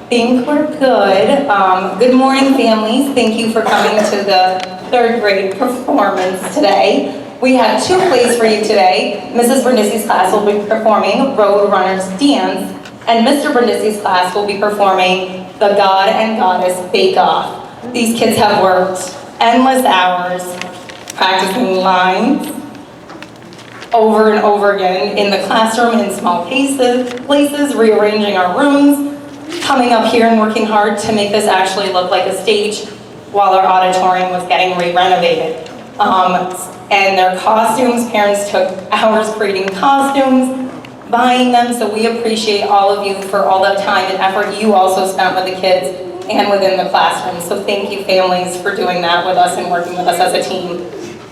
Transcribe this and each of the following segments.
Think we're good. Good morning, families. Thank you for coming to the third grade performance today. We have two plays for you today. Mrs. Bernissi's class will be performing Road Runners Dance, and Mr. Bernissi's class will be performing The God and Goddess Bake Off. These kids have worked endless hours practicing lines over and over again in the classroom in small places, rearranging our rooms, coming up here and working hard to make this actually look like a stage while our auditorium was getting re-renovated. And their costumes, parents took hours creating costumes, buying them, so we appreciate all of you for all the time and effort you also spent with the kids and within the classroom. So thank you, families, for doing that with us and working with us as a team.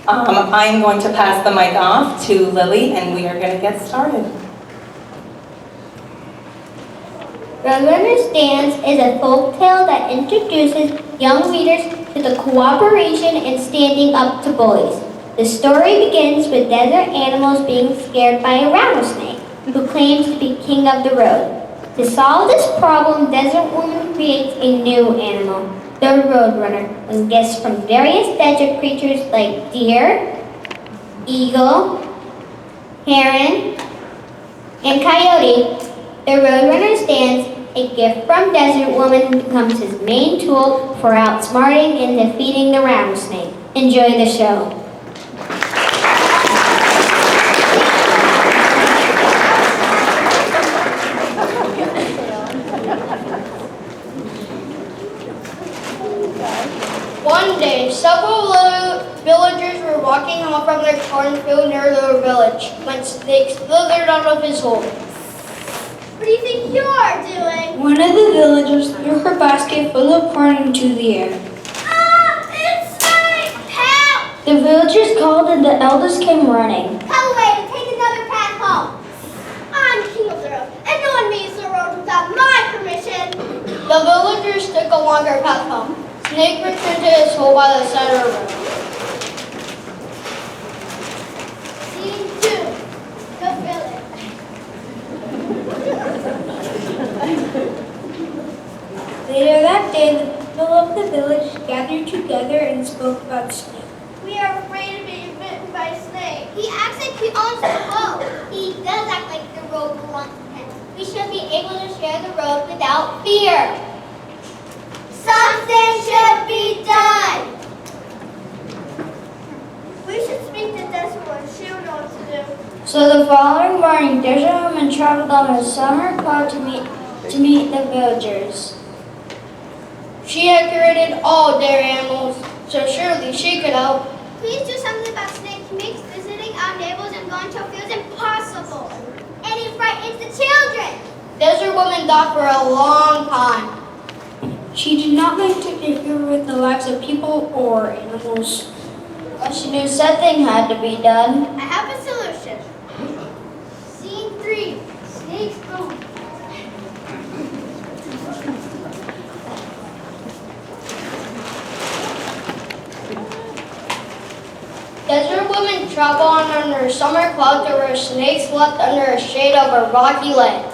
I'm going to pass the mic off to Lily, and we are going to get started. Road Runners Dance is a folktale that introduces young readers to the cooperation and standing up to bullies. The story begins with desert animals being scared by a rattlesnake, who claims to be king of the road. To solve this problem, Desert Woman creates a new animal, the Road Runner, when guests from various desert creatures like deer, eagle, heron, and coyote. The Road Runners Dance, a gift from Desert Woman, becomes his main tool for outsmarting and defeating the rattlesnake. Enjoy the show. One day, several villagers were walking home from their cornfield near their village when snakes slithered out of his hole. What do you think you're doing? One of the villagers threw her basket full of corn into the air. Ah, it's snake! Help! The villagers called and the eldest came running. Tell away to take another path home. I'm king of the road, and no one leaves the road without my permission. The villagers took a longer path home. Snake returned to his hole by the side of the road. Scene 2, the village. Later that day, the people of the village gathered together and spoke about Snake. We are afraid of being bitten by a snake. He acts like he owns the road. He does act like the road belongs to him. We should be able to share the road without fear. Something should be done. We should speak to Desert One. She will know what to do. So the following morning, Desert Woman traveled on a summer cloud to meet the villagers. She had created all dairy animals, so surely she could help. Please do something about snakes. He makes visiting our neighbors and going to a field impossible. And he frightens the children. Desert Woman thought for a long time. She did not like to interfere with the lives of people or animals. But she knew something had to be done. I have a solution. Scene 3, snakes go. Desert Woman traveled on under a summer cloud to where snakes slept under a shade of a rocky ledge.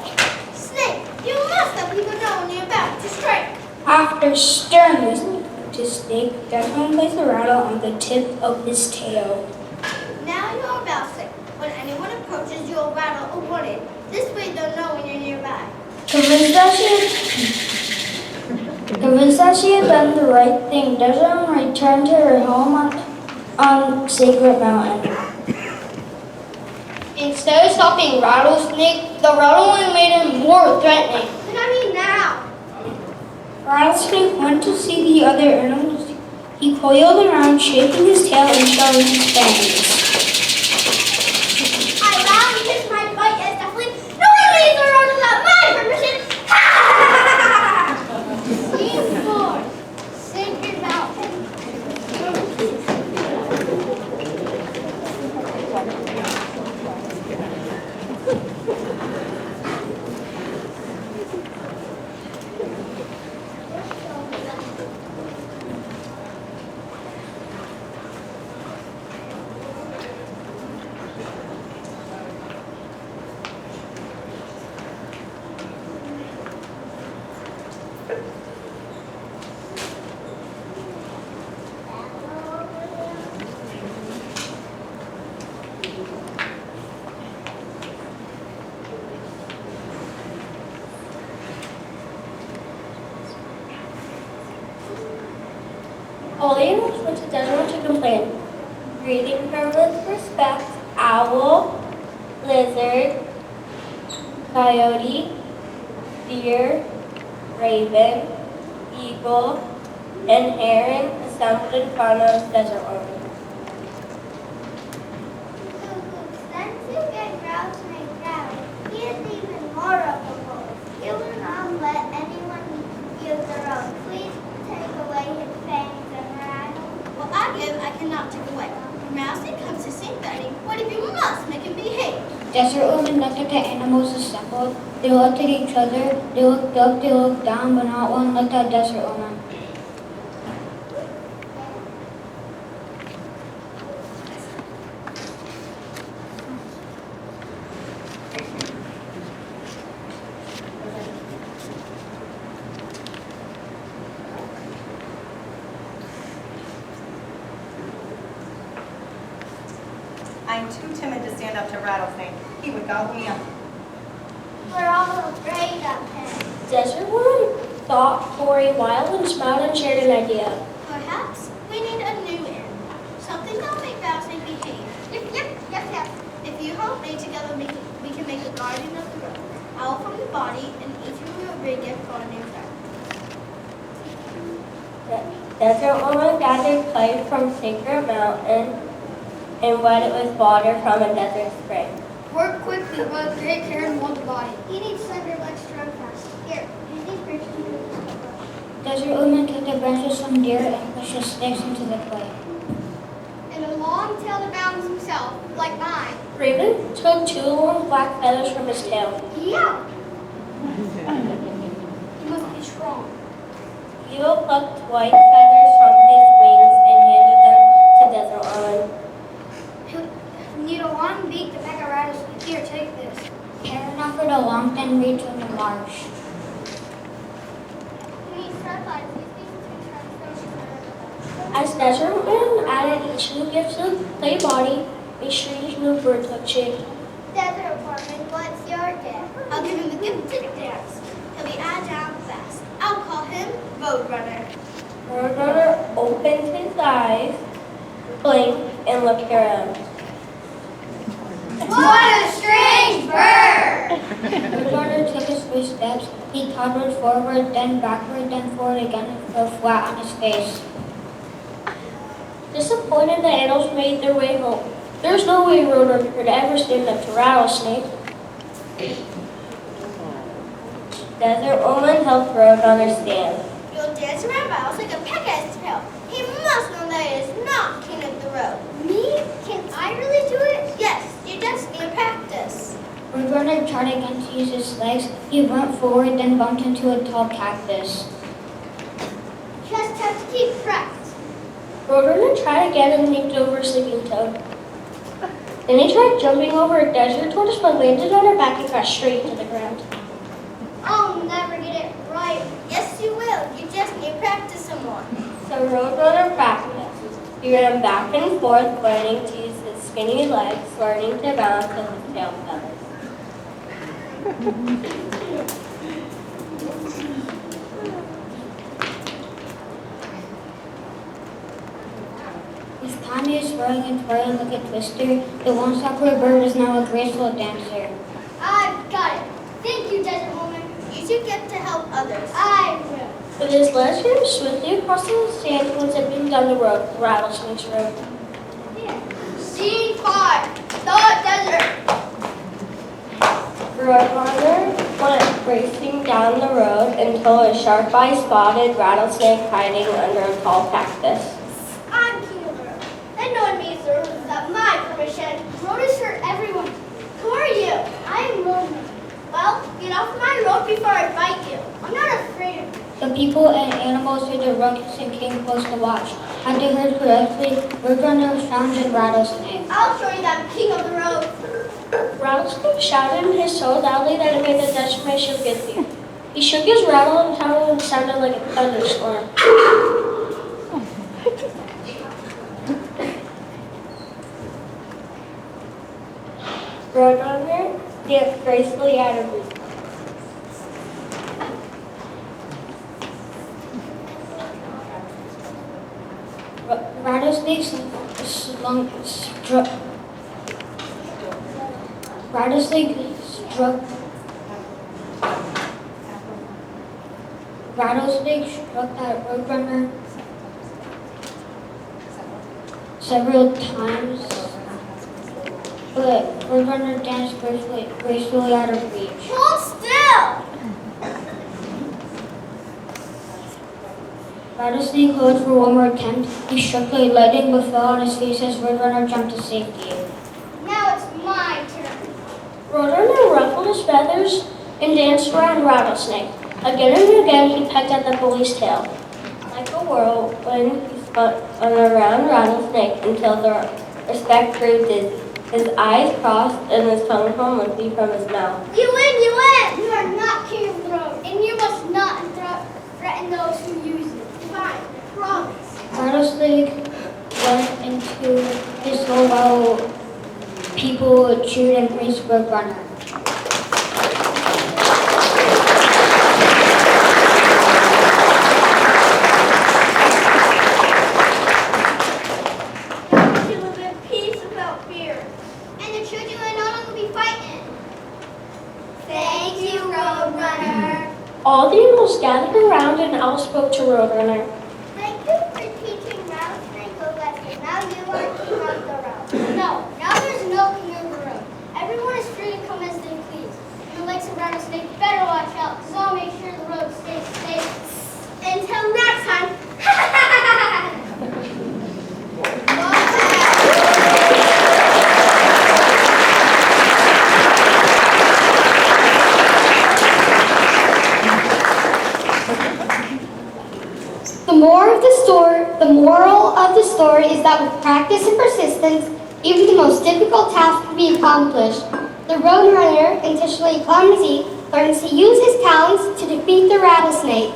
Snake, you must let people know when you're about to strike. After sternly speaking to Snake, Desert Woman placed a rattle on the tip of his tail. Now you're about sick. When anyone approaches, you'll rattle a warning. This way they'll know when you're nearby. Convinced that she had done the right thing, Desert Woman returned to her home on Sacred Mountain. Instead of stopping Rattlesnake, the rattling made him more threatening. What I mean now? Rattlesnake went to see the other animals. He coiled around, shaking his tail and showing his fangs. I vow and kiss my bite as definitely no one leaves the road without my permission. Scene 4, Sacred Mountain. All the animals went to Desert to complain, greeting her with respect. Owl, lizard, coyote, deer, raven, eagle, and heron assembled in front of Desert Woman. Since you get grouse make ground, he is even more of a wolf. He will not let anyone use their own. Please take away his fangs and rattle. What I give, I cannot take away. Mousy comes to sing Betty. What if you must make him behave? Desert Woman looked at the animals assembled. They looked at each other. They looked up, they looked down, but not one looked at Desert Woman. I'm too timid to stand up to Rattlesnake. He would gobble me up. We're all afraid of him. Desert Woman thought for a while and smiled and shared an idea. Perhaps we need a new animal. Something that'll make Rattlesnake behave. Yep. If you help me together, we can make a guardian of the road. Owl from the body, and each of you will bring a gift for a new friend. Desert Woman gathered clay from Sacred Mountain and wet it with water from a desert spring. Work quickly, but take care and hold the body. He needs slender legs strong fast. Here, use these bridges to move this paper. Desert Woman took the branches from deer and pushed the sticks into the clay. And a long tail to balance himself, like mine. Raven took 2 long black feathers from his tail. Yeah. He must be strong. Eagle plucked white feathers from his wings and handed them to Desert Woman. Need a long beak to make a rattlesnake. Here, take this. Heron offered a long thin reed from the marsh. We need sunlight. As Desert Woman added each new gift to the clay body, a strange new bird took shape. Desert Woman, what's your gift? I'll give him the gift to dance. He'll be agile and fast. I'll call him Roadrunner. Roadrunner opened his eyes, blinked, and looked around. What a strange bird! Roadrunner took his first steps. He toddled forward, then backward, then forward again, and fell flat on his face. Disappointed, the animals made their way home. There's no way Roadrunner could ever stand up to Rattlesnake. Desert Woman helped Roadrunner stand. You'll dance around Rattlesnake and peck at his tail. He must know that he is not king of the road. Me? Can I really do it? Yes, you just need practice. Roadrunner tried again to use his legs. He went forward, then bumped into a tall cactus. Just have to keep practice. Roadrunner tried again and leaped over a sleeping toad. Then he tried jumping over a desert tortoise but landed on her back and crashed straight into the ground. I'll never get it right. Yes, you will. You just need practice some more. So Roadrunner practiced. He ran back and forth, learning to use his skinny legs, learning to balance with his tail feathers. With Tanya swirling and twirling like a twister, the one-stopper bird is now a graceful dancer. I've got it. Thank you, Desert Woman. You should get to help others. I will. With his legs ran swiftly across the sand and zipping down the road, Rattlesnake's road. Scene 5, the desert. Roadrunner went racing down the road until a sharp eye spotted Rattlesnake hiding under a tall cactus. I'm king of the road. And no one meets the road without my permission. Road is for everyone. Who are you? I am Roadman. Well, get off my road before I bite you. I'm not afraid of you. The people and animals through the ruckus and came close to watch. Had they heard correctly, Roadrunner challenged Rattlesnake. I'll show you that I'm king of the road. Rattlesnake shouted and hissed so loudly that it made the desert shake dizzy. He shook his rattle and tattle and sounded like a thunderstorm. Roadrunner danced gracefully out of reach. Rattlesnake struck at Roadrunner several times, but Roadrunner danced gracefully out of reach. Hold still! Rattlesnake hovered for one more attempt. He struck like lightning but fell on his face as Roadrunner jumped to safety. Now it's my turn. Roadrunner ruffled his feathers and danced around Rattlesnake. Again and again he pecked at the bully's tail. Like a whirlwind, he spun around Rattlesnake until the respect grew dizzy. His eyes crossed and his tongue hung limply from his mouth. You win, you win! You are not king of the road, and you must not threaten those who use it. Fine, I promise. Rattlesnake went into his hole while people cheered and praised Roadrunner. To live in peace without fear. And the children will no longer be fighting. Thank you, Roadrunner. All the animals gathered around and Owl spoke to Roadrunner. Thank you for teaching Rattlesnake a lesson. Now you are king of the road. No, now there's no king of the road. Everyone is free to come as they please. And the legs of Rattlesnake better watch out, because I'll make sure the road stays safe. Until next time. The moral of the story is that with practice and persistence, even the most difficult task can be accomplished. The Roadrunner, intentionally clumsy, learns to use his talents to defeat the rattlesnake.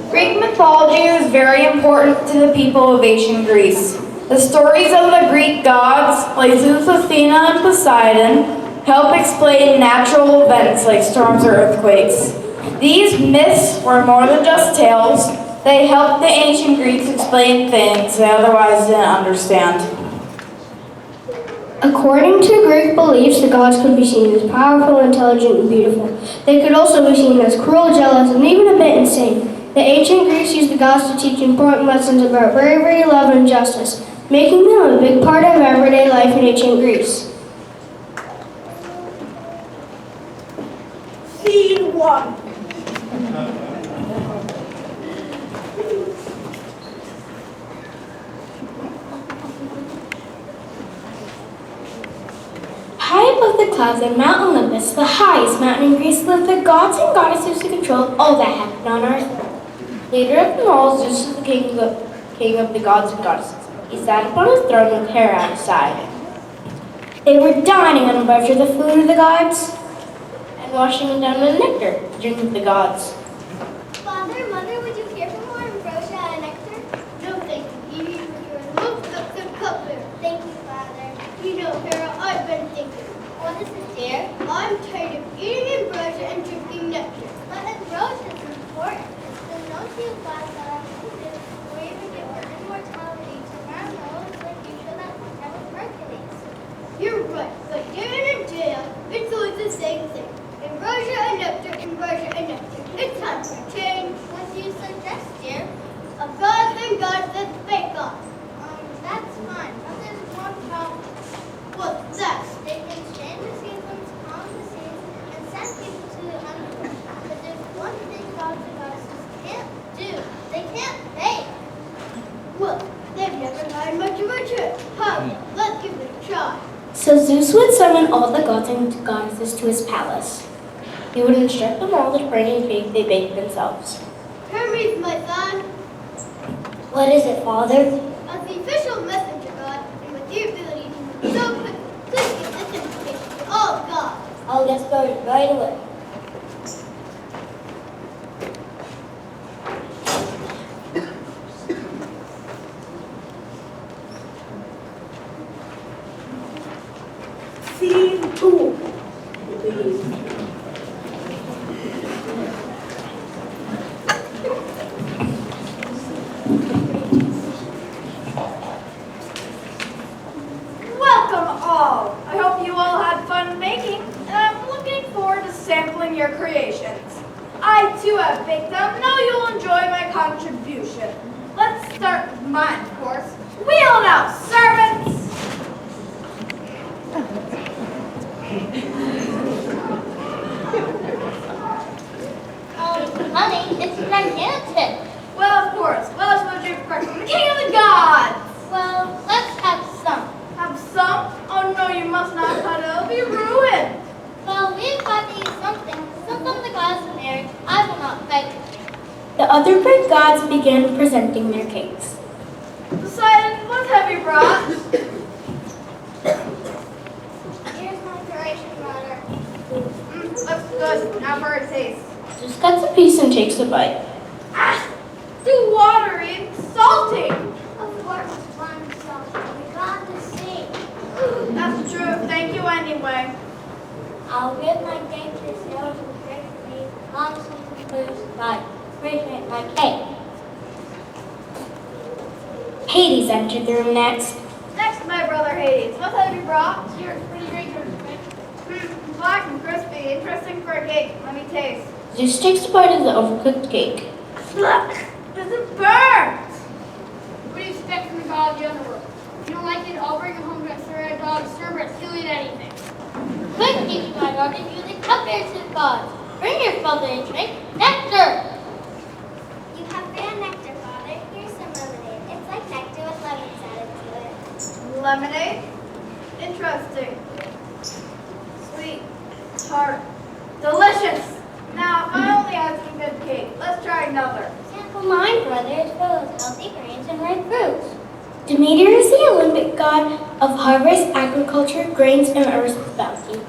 Greek mythology is very important to the people of ancient Greece. The stories of the Greek gods, like Zeus, Athena, and Poseidon, help explain natural events like storms or earthquakes. These myths were more than just tales. They helped the ancient Greeks explain things they otherwise didn't understand. According to Greek beliefs, the gods could be seen as powerful, intelligent, and beautiful. They could also be seen as cruel, jealous, and even a bit insane. The ancient Greeks used the gods to teach important lessons about bravery, love, and justice, making them a big part of everyday life in ancient Greece. Scene 1. High above the clouds on Mount Olympus, the highest mountain in Greece, lived the gods and goddesses who controlled all that happened on earth. Leader of them all, Zeus was the king of the gods and goddesses. He sat upon his throne with Hera at his side. They were dining on a bunch of the food of the gods and washing down the nectar, the drink of the gods. Father, Mother, would you care for more ambrosia and nectar? No, thank you. You are the most good cupbearer. Thank you, Father. You know, Hera, I've been thinking. What is it, dear? I'm tired of eating ambrosia and drinking nectar. But ambrosia is important. So don't you, Father? Well, let's give it a try. So Zeus would summon all the gods and goddesses to his palace. He would instruct them all to bring a cake they baked themselves. Hermes, my son, What is it, Father? as the official messenger god, and with the ability to move so quickly, please give this information to all gods. I'll get started right away. Scene 2. Welcome all. I hope you all had fun making, and I'm looking forward to sampling your creations. I too have baked them. Now you'll enjoy my contribution. Let's start with mine, of course. Wheel it out, servants! Honey, it's gigantic. Well, of course. What else would you expect from the king of the gods? Well, let's have some. Have some? Oh no, you must not, cut it. It'll be ruined. Well, we've got to eat something. Since I'm the goddess of marriage, I will not beg. The other great gods began presenting their cakes. Poseidon, what have you brought? Here's my creation, mother. Looks good. Now for a taste. Just cuts a piece and takes a bite. Ah! Too watery, salty. Of course, one something. We got to see. That's true. Thank you anyway. I'll give my cake to Sarah who baked me awesome foods by appreciate my cake. Hades entered the room next. Next, my brother Hades. What have you brought? Here, it's pretty great. Black and crispy. Interesting for a cake. Let me taste. Zeus takes a bite of the overcooked cake. Look! Does it burn? What do you expect from the god of the underworld? If you don't like it, I'll bring it home to a certain dog, Cerberus. He'll eat anything. Quick, teach my daughter, use the cupbearer to the gods. Bring your father a drink. Nectar! You have bad nectar, Father. Here's some lemonade. It's like nectar with lemons added to it. Lemonade? Interesting. Sweet. Tart. Delicious. Now, I only had some good cake. Let's try another. Sample mine, brother, is filled with healthy grains and ripe fruits. Demeter is the Olympic god of harvest, agriculture, grains, and earth's bounty.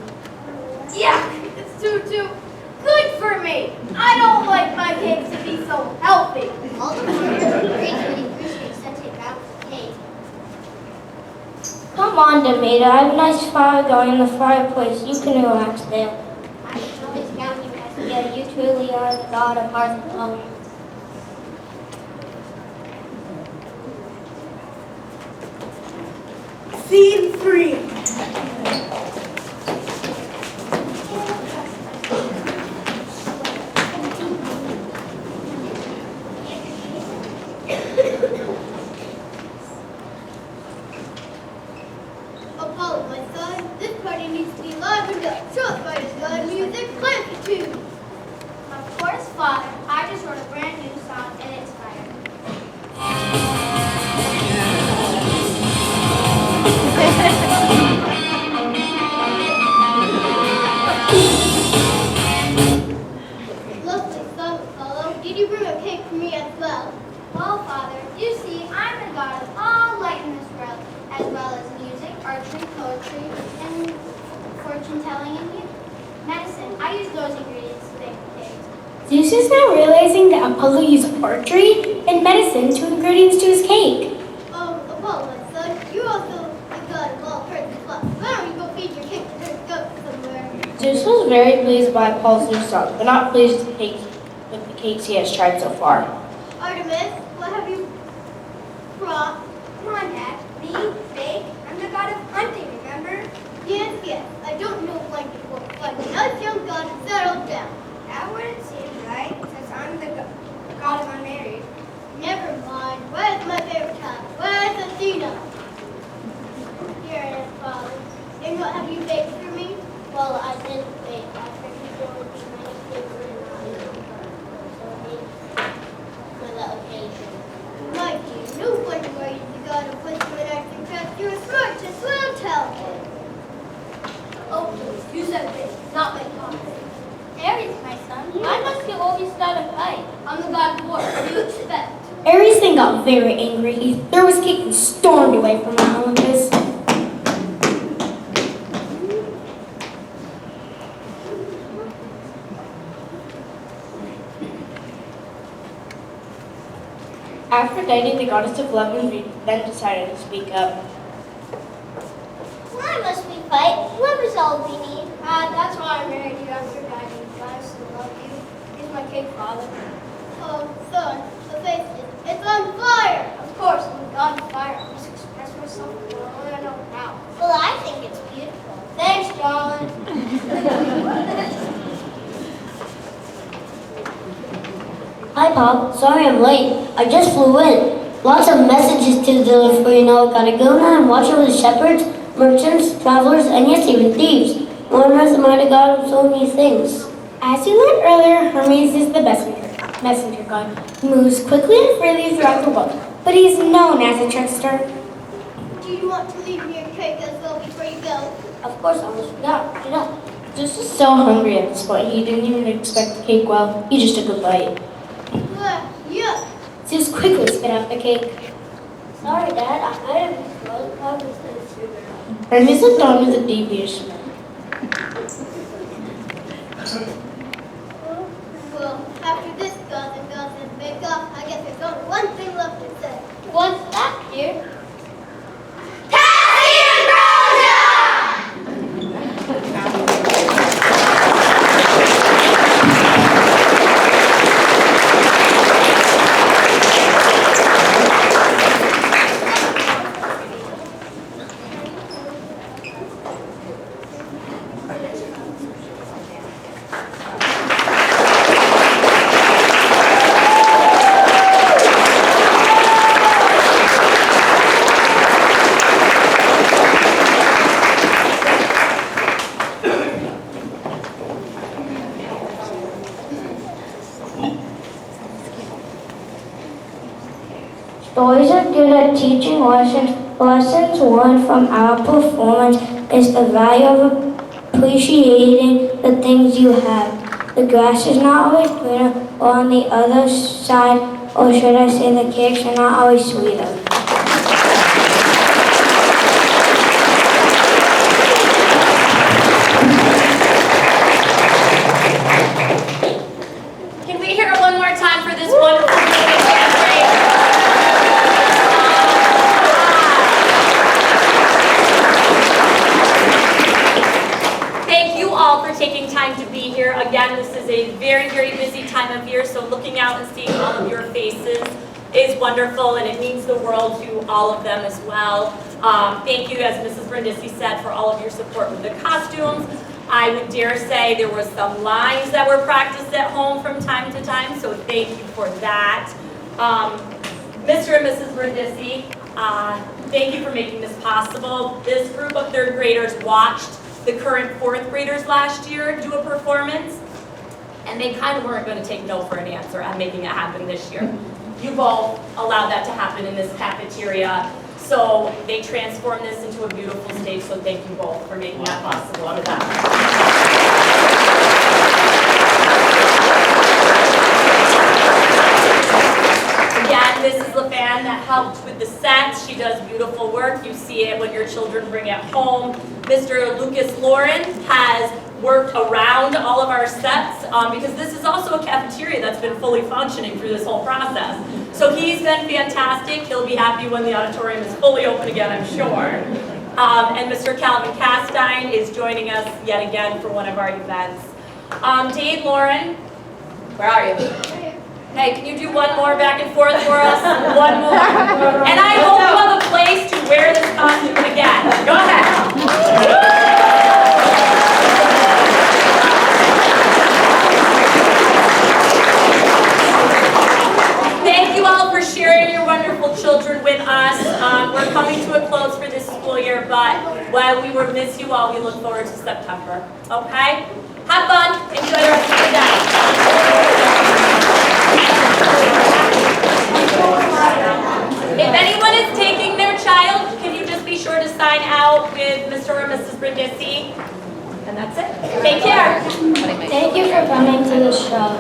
Yuck! It's too good for me. I don't like my cakes to be so healthy. All the warriors and great when you appreciate such a bountiful cake. Come on, Demeter. I have a nice fire going in the fireplace. You can relax there. I can always count you as yeah, you truly are the god of hearth and home. Scene 3. Apollo, my son, this party needs to be livened up. Show us by this god music, plant the tune. Of course, Father. I just wrote a brand new song and it's fire. Lovely song, Apollo. Did you bring a cake for me as well? Well, Father, you see, I'm the god of all light in this world, as well as music, archery, poetry, and fortune telling and medicine. I use those ingredients to make the cake. Zeus is now realizing that Apollo used archery and medicine to ingredients to his cake. Apollo, my son, you're also the god of all persons. Why don't you go feed your cake to her goats somewhere? Zeus was very pleased by Apollo's new song, but not pleased with the cakes he has tried so far. Artemis, what have you brought? Come on, Dad. Me, bake. I'm the god of hunting, remember? Yes. I don't know when before, but a nice young god has settled down. That wouldn't seem right, since I'm the god of unmarried. Never mind. Where's my favorite child? Where's Athena? Here it is, Father. And what have you baked for me? Well, I didn't bake. I figured it would be nice to do it for the occasion. My dear, no wonder why you're the god of wisdom and arts and crafts. You're a smart got very angry. He threw his cake and stormed away from my office. After dating the goddess of love and beauty, Ben decided to speak up. Why must we fight? Love is all we need. That's why I married you after dying. I still love you. He's my cake father. Oh, son, the faith it's on fire! Of course, I'm on fire. I must express myself more than I know how. Well, I think it's beautiful. Thanks, John. Hi, Pop. Sorry I'm late. I just flew in. Lots of messages to deliver, you know. Gotta go now and watch over the shepherds, merchants, travelers, and yes, even thieves. Wonder if the mighty God of so many things. As you learned earlier, Hermes is the messenger god, who moves quickly and freely throughout the world, but he is known as a trickster. Do you want to leave me a cake as well before you go? Of course, I almost forgot. Get up. Just was so hungry at this point, he didn't even expect the cake well. He just took a bite. Yeah. Zeus quickly spit out the cake. Sorry, Dad. I didn't know. Hermes looked on with a devious smile. Well, after this gods and make up, I guess there's only one thing left to say. What's that, dear? Stories are good at teaching lessons. Lessons learned from our performance is the value of appreciating the things you have. The grass is not always greener or on the other side, or should I say the cakes are not always sweeter. Can we hear it one more time for this wonderful family? Thank you all for taking time to be here. Again, this is a very, very busy time of year, so looking out and seeing all of your faces is wonderful, and it means the world to all of them as well. Thank you, as Mrs. Brindisi said, for all of your support with the costumes. I would dare say there were some lines that were practiced at home from time to time, so thank you for that. Mr. and Mrs. Brindisi, thank you for making this possible. This group of third graders watched the current fourth graders last year do a performance, and they kind of weren't going to take no for an answer on making it happen this year. You both allowed that to happen in this cafeteria, so they transformed this into a beautiful stage, so thank you both for making that possible for them. Again, Mrs. LaFan that helped with the sets. She does beautiful work. You see it when your children bring it home. Mr. Lucas Lauren has worked around all of our sets because this is also a cafeteria that's been fully functioning through this whole process. So he's been fantastic. He'll be happy when the auditorium is fully open again, I'm sure. And Mr. Calvin Castine is joining us yet again for one of our events. Dave Lauren, where are you? Hey, can you do one more back and forth for us? One more. And I hope you have a place to wear this costume again. Go ahead. Thank you all for sharing your wonderful children with us. We're coming to a close for this school year, but while we will miss you all, we look forward to September. Okay? Have fun. Enjoy the rest of your day. If anyone is taking their child, can you just be sure to sign out with Mr. or Mrs. Brindisi? And that's it. Take care. Thank you for coming to the show.